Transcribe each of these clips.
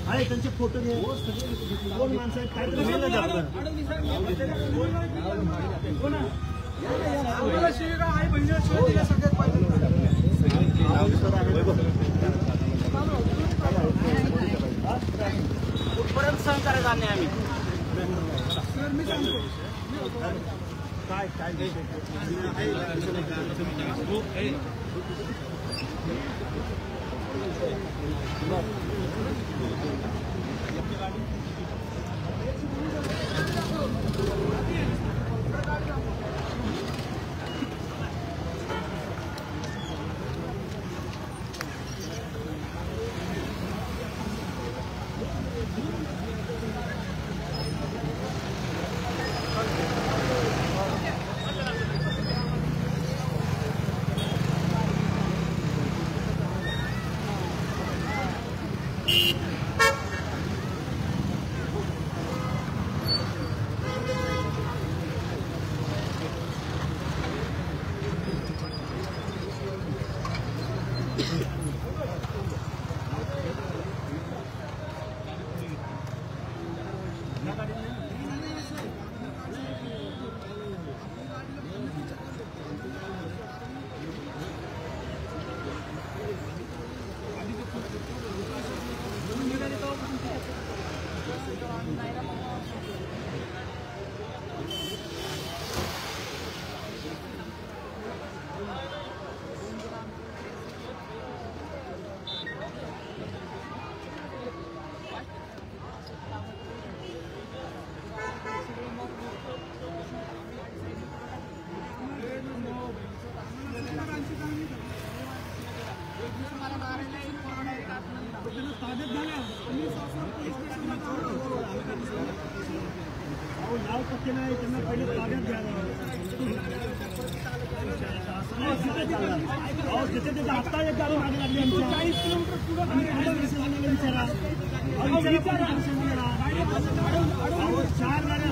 अरे त्यांचे फोटो घे. कोण माणसं आहेत काय आई बहिणी सगळ्यात कुठपर्यंत सहन करायचं नाही आम्ही. मी सांगतो काय काय नाव पक्के नाही त्यांना पहिले ताब्यात घ्यायला तिथे तिथे आता एक गाडी मागे लागली आमच्या 40 किलोमीटर पुढे विचारा 4 गाड्या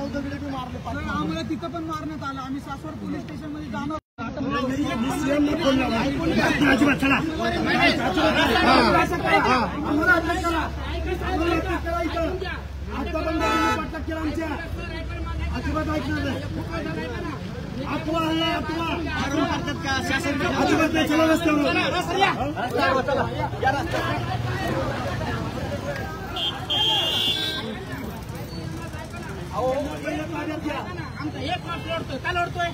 आम्हाला तिथं पण मारण्यात आलं. आम्ही सासवड पोलीस स्टेशन मध्ये जाणार. अजिबात ऐकणार नाही. अफवा आहे अफवा अजिबात नाही. चला रस्त्यावर आमचा एक मास लढतोय का लढतोय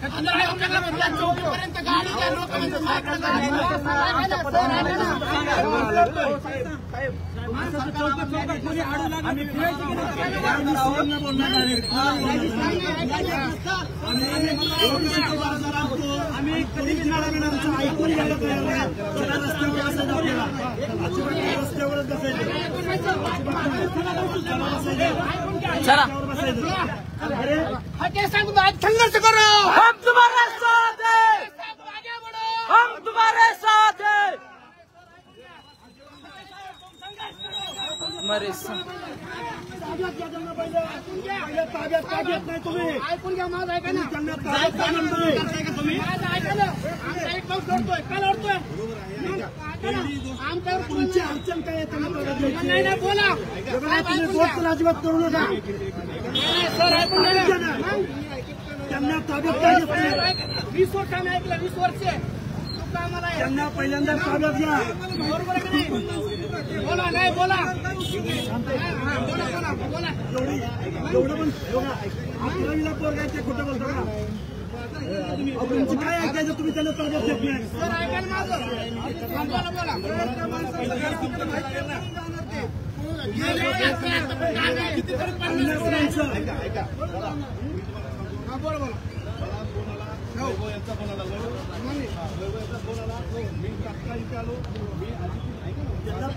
चौकीपर्यंत गाडी द्या लोक आम्ही कधी ऐकून घ्यायला रस्त्यावरच संघर्ष करो. हम तुम्हारे साथ हैं. हम तुम्हारे साथ हैं. हमारे ताब्यात घ्या त्यांना पहिले ताब्यात का घेत नाही तुम्ही ऐकून घ्या माझं ऐका ना त्यांना ताब्यात का म्हणताय तुम्ही माझं ऐका ना आमचा एक पाऊस लढतोय का लढतोय आमच्यावर तुमची अडचण काय आहे त्यांना ताब्यात घ्यायची नाही नाही बोला तुम्ही गोष्ट अजिबात करू नका सर ऐकून घ्या ना त्यांना ताब्यात का घेत नाही 20 वर्ष आम्ही ऐकलं 20 वर्ष त्यांना पहिल्यांदा ताब्यात घ्या बरोबर आहे की नाही बोला नाही बोला एवढं पण 11वीला पोरगा ते खोटं बोलतो का तुमचं काय ऐकायचं तुम्ही त्यांना ताब्यात घेत नाही सर ऐका ना माझं बोला बोला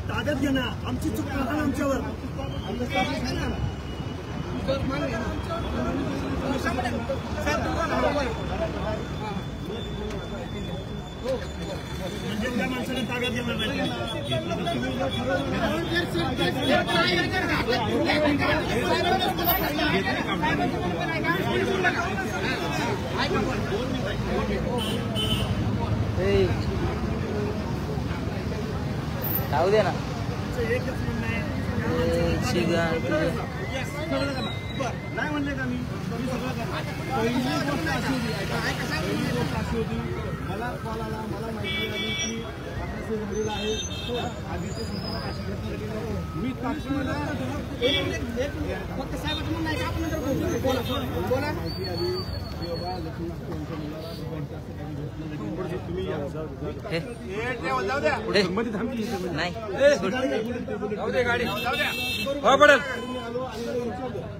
ताब्यात घे ना आमची चूक करा आमच्यावर त्या माणसाने ताब्यात घेणार जाऊ दे ना एकच म्हणणं आहे नाही म्हणले का मी सगळं पहिली गोष्ट अशी होती मला कॉल आला मला माहिती मिळाली की आपल्या झालेला आहे तो आधीचे मी फक्त साहेबांचं म्हणणं आहे का आपण बोला माहिती आली की बाबा लक्ष्मी यांच्या मुलाला तुम्ही गाडी पडेल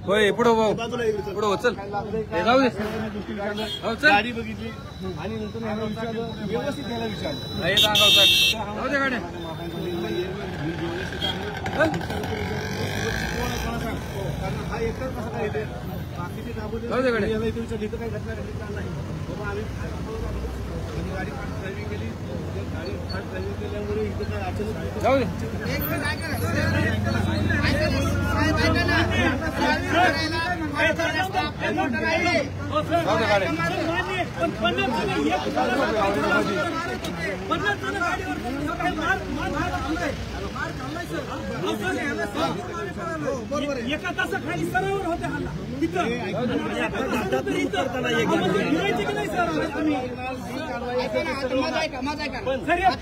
होय पुढे पुढे चल जाऊ दे गाडी बघितली आणि नंतर व्यवस्थित त्याला विचारलं जाऊ दे गाड्या कारण हा एकच कसा काय येते बाकीचे दाबून इथं काही घटना घडली नाही बाबा आम्ही गाडी फास्ट ड्रायव्हिंग केली गाडी फास्ट ड्रायव्हिंग केल्यामुळे इथं काय अचानक जाऊ दे एका तासाखाली सरावर होते हल्ला तिथं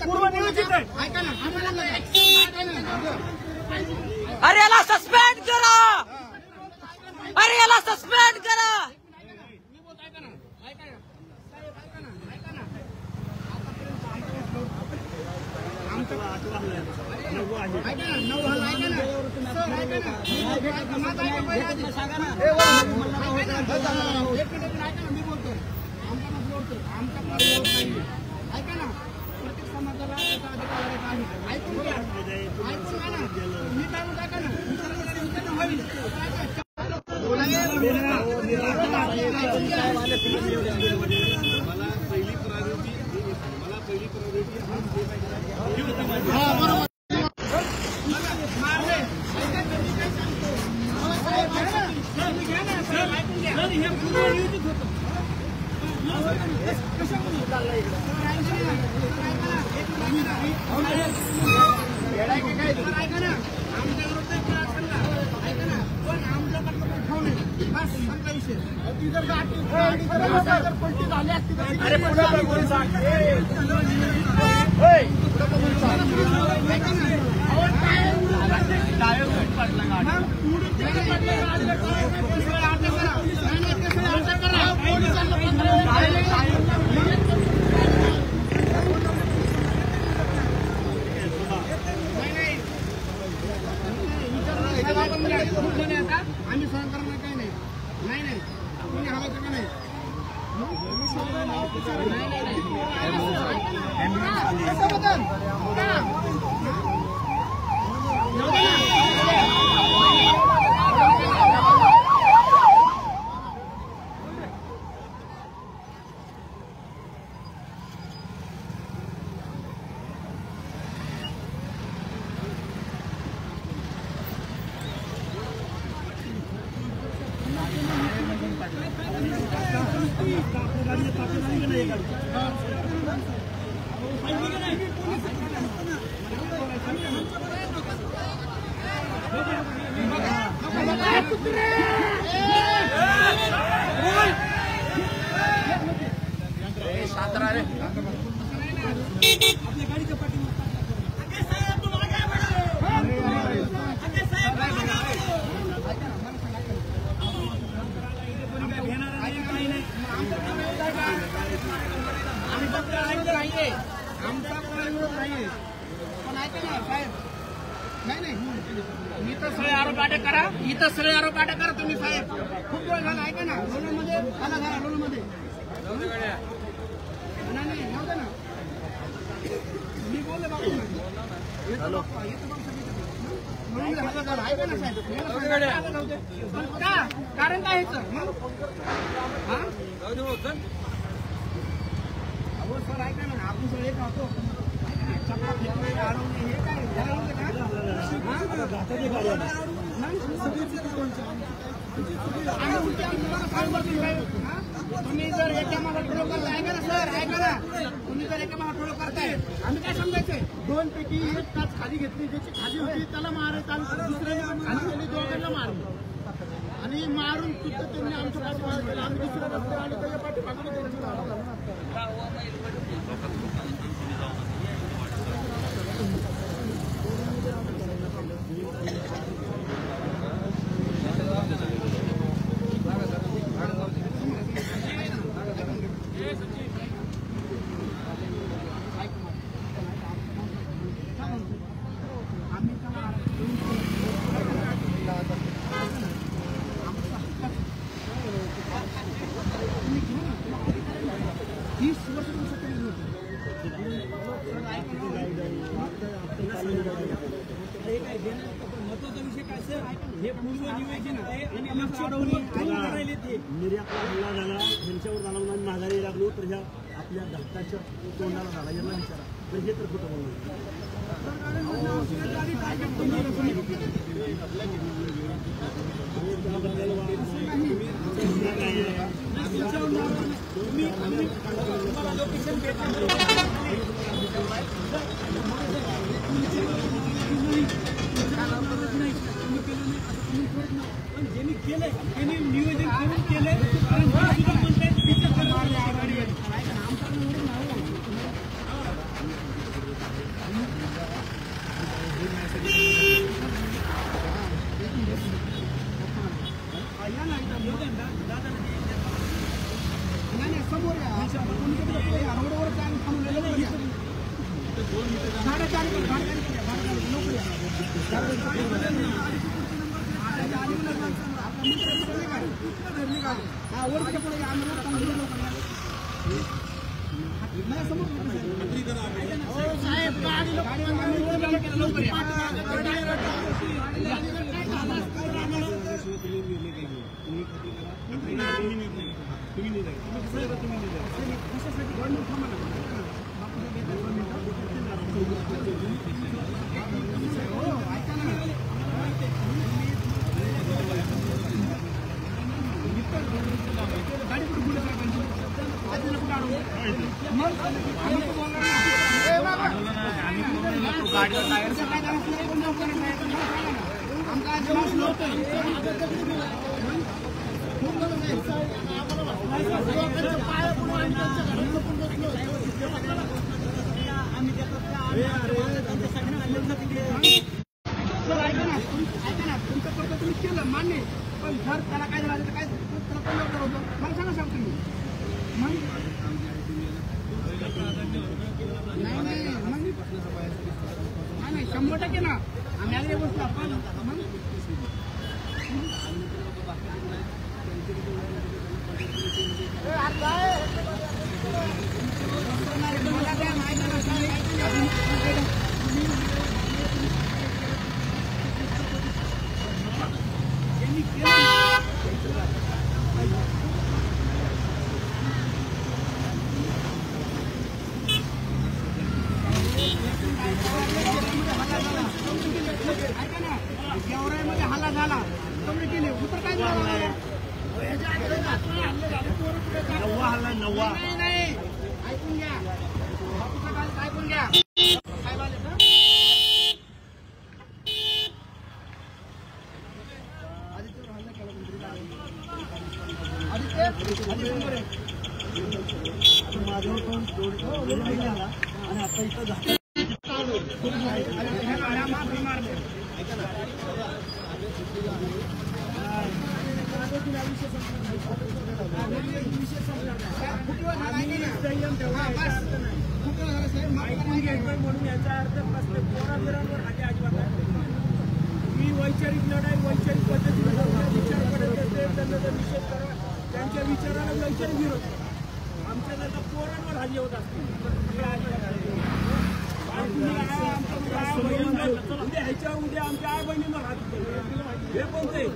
पूर्वनियोजित आहे अरे याला सस्पेंड करा अरे याला सस्पेंड करा ऐका ना प्रत्येक समाजाला त्याचा अधिकार आहे ऐकून घ्या ऐकून घ्या ना मी काय म्हणतो ऐका मला पहिली आम्ही सहन करणार काही नाही नाही कोणी हवायचं का नाही आपल्या गाडीचे ताकद नाही का नाही गाडी शांतरा रे आपल्या गाडीच्या पाठी आमचा विरोध नाहीये पण ऐका ना साहेब नाही इथं सगळे आरोप अटक करा तुम्ही साहेब खूप वेळ झाला ऐका ना लोणमध्ये आला घरा लोणमध्ये नाही नव्हतं ना मी बोलले बाबू ऐका ना साहेब का कारण काय ह्याचं अहो सर ऐका ना आपण सर एक राहतो तुम्ही जर एका मागा ठोळो करताय ऐका ना सर ऐका ना तुम्ही जर एका मागा ठोळो करताय आम्ही काय समजायचंय 2 पैकी एक तास खाली घेतली ज्याची खाली होती त्याला मारायचं आणि दुसऱ्याने खाली गेली दोघांना मारलं आणि मारून सुद्धा त्यांनी आमच्या पाठीमागे केलं आम्ही दुसऱ्या रस्त्यावर आलो त्याच्या पाठीमागे महत्वाचा विषय काय सर हे पूर्व नियोजन आहे आणि निर्यातला हल्ला झाला ह्यांच्यावर झाला म्हणून माघारी लागलो तर ह्या आपल्या धाकटाच्या तोंडाला झाला यांना विचारा तर हे तर कुठं बोलू पण ज्यांनी केलंय त्यांनी नियोजन करून केलंय कारण समोर रोडवर काय थांबलेलं केलं मान्य पण जर त्याला काय झालं तर काय त्याला कोण होतं मला सांगा सांगतो मी नाही 100% ना आम्ही आले बसतो आपण गेवराईमध्ये हल्ला झाला तुम्ही केले उत्तर काय नव्वा हल्ला नव्वा नाही ऐकून घ्या ऐकून घ्या माझ्यावर पण आणि आता इथं झालं म्हणून याचा अर्थ पोराबिरांवर हाते अजिबात ही वैचारिक लढाई वैचारिक पद्धतीने विचार करत असते त्यांना जर निषेध करा त्यांच्या विचाराला वैचारिक विरोध आमच्या जर पोरांवर हल्ले होत असतील उद्या आमच्या आई बहिणींवर हात हे कोणते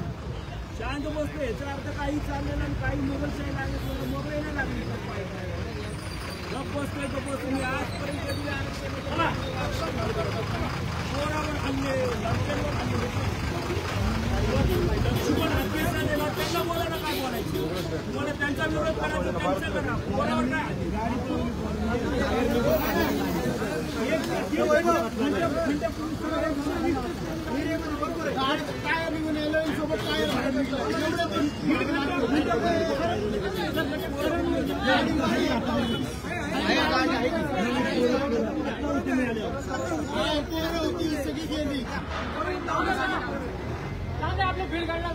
शांत बसते याचा अर्थ काही चाललेलं आणि काही मोबाईलशाही लागले मोबाईल नाही लागली गप बसतोय मी आजपर्यंत कधी आरक्षण पोरावर हल्ले लक्षांवर हल्ले लक्ष्मण हत्या झालेला त्यांना बोलायला काय बोलायचं तुम्हाला त्यांचा विरोध करायचा त्यांचा करा पोरावर काय काय निघून यायला सोबत काय सगळी गेली आपले फील्ड काढला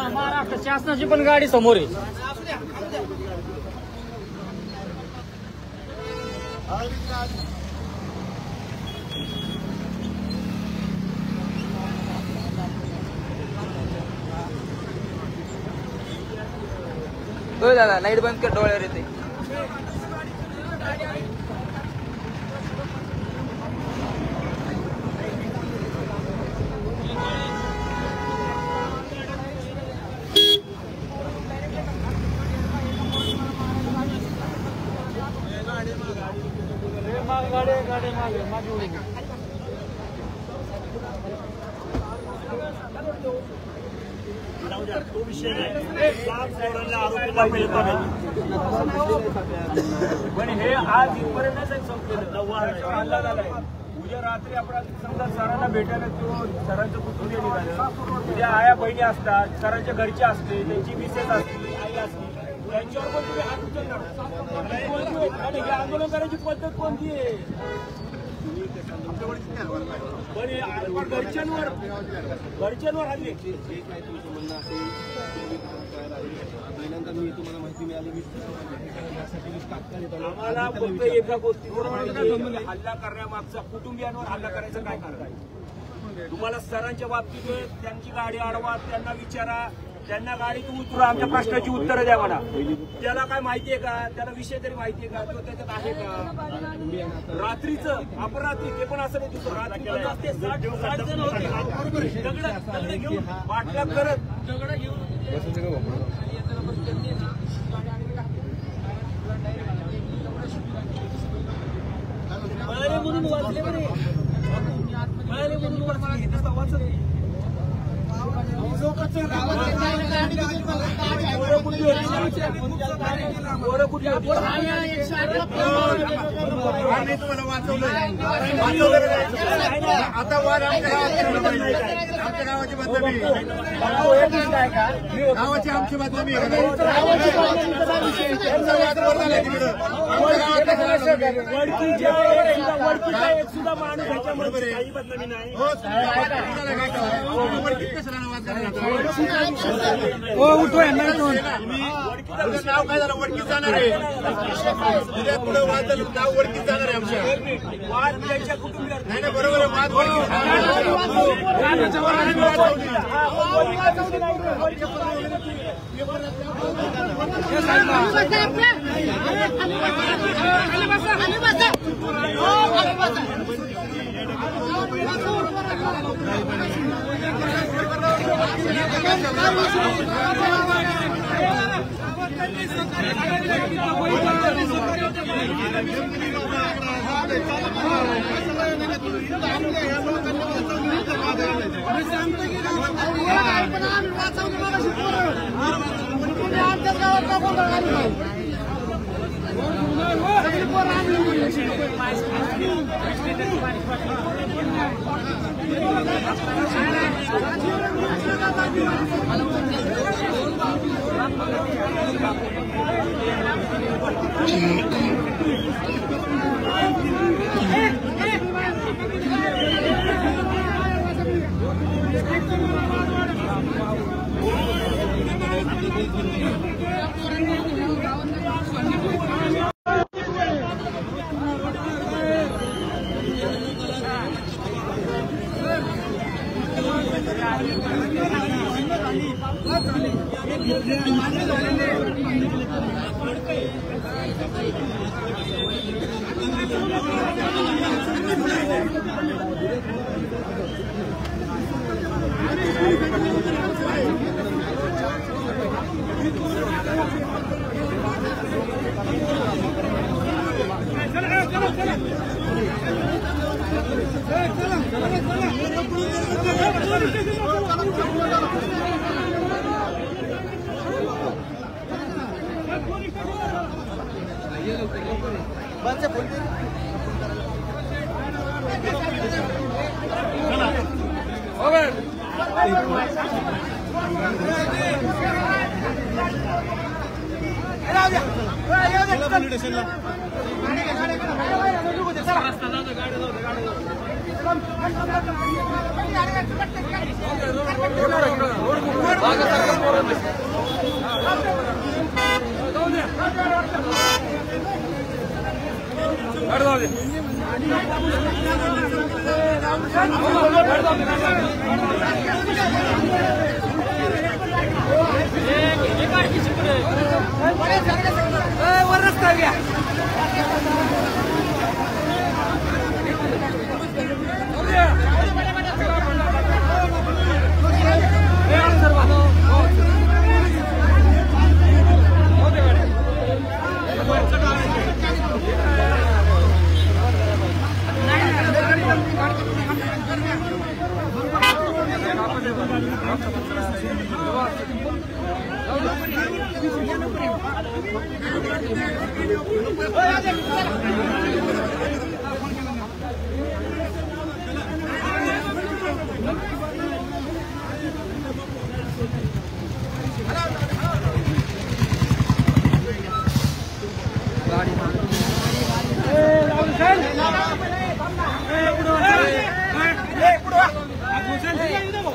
महाराष्ट्र शासनाची पण गाडी समोर आहे दादा लाईट बंद कर डोळ्यावर येते तो विषय आरोपी पण हे आज इथपर्यंत संपलेलं हल्ला झालाय उद्या रात्री आपण समजा सरांना भेटायला किंवा सरांचं कुटुंबीय निघालं उद्या आया बहिणी असतात सरांच्या घरचे असते त्यांची मिसेस असते आई असते त्यांच्यावर पण तुम्ही हात उचलणार आणि हे आंदोलन करायची पद्धत कोणती आहे पण घरच्यांवर हल्ले आम्हाला फक्त एका गोष्टीवर हल्ला करण्यामागचा कुटुंबियांवर हल्ला करायचं काय कारण आहे तुम्हाला सरांच्या बाबतीत त्यांची गाडी अडवा त्यांना विचारा त्यांना गाडीत उतरा आमच्या प्रश्नाची उत्तरं द्या मला त्याला काय माहितीये का त्याला विषय तरी माहितीये का तो त्याच्यात आहे का रात्रीचं अपरात्री ते पण असं नाही दिसतो रात्री 60 जण होते दगड घेऊन बाटला करत दगड घेऊन म्हणून वाचले बरे म्हणून वाचले तुम्हाला वाचवलं आता वाद आमच्या गावाची बदनामी गावाची आमची बदनामी एक सुद्धा माणूस ह्याच्यामध्ये काही बदनामी नाही नाव काय झालं वडकीत जाणार आहे उद्या पुढे वाद झालं नाव वडकीत जाणार आहे आमच्या वाद त्यांच्या कुटुंबियात नाही ना बरोबर आहे वाद वडकीत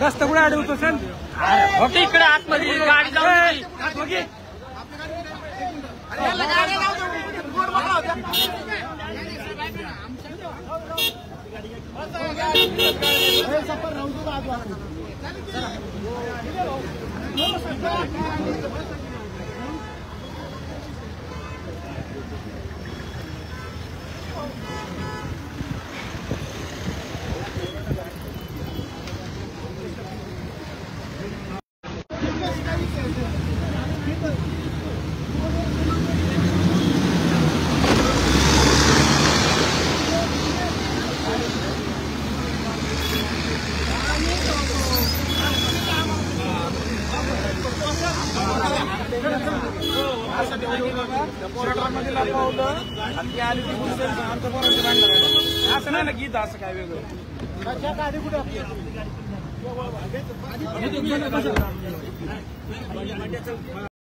रस्ता कुठे अडवतो सर? ओके, इकडे आतमध्ये गाडी जाऊन असं नाही ना गीत असं काय वेगळं